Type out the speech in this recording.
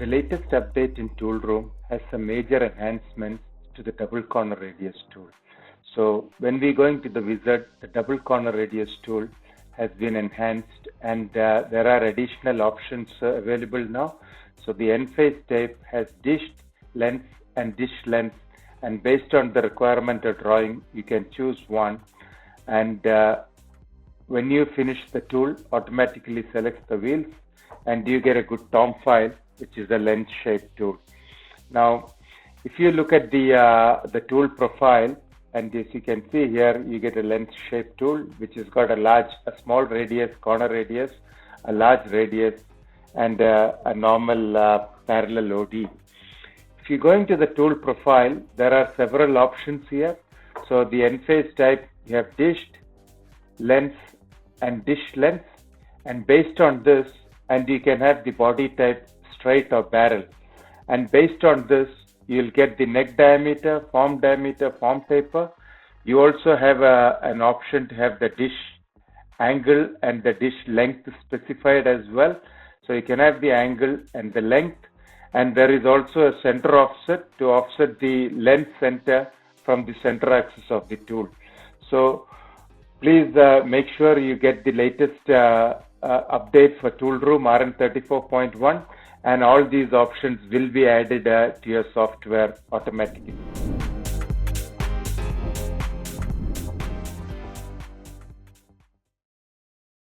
The latest update in Toolroom has some major enhancements to the double corner radius tool. So when we go into the wizard, the double corner radius tool has been enhanced, and there are additional options available now. So the end face tape has dished length and dish length, and based on the requirement of drawing, you can choose one. And when you finish the tool, automatically selects the wheels, and you get a good TOM file, which is a lens shape tool. Now, if you look at the tool profile, and as you can see here, you get a lens shape tool, which has got a small radius, corner radius, a large radius, and a normal parallel OD. If you go into the tool profile, there are several options here. So the end face type, you have dished, lens, and dish length, and based on this, and you can have the body type straight or barrel, and based on this, you'll get the neck diameter, form taper. You also have an option to have the dish angle and the dish length specified as well. So you can have the angle and the length, and there is also a center offset to offset the lens center from the center axis of the tool. So please make sure you get the latest update for Toolroom RN34.1, and all these options will be added to your software automatically.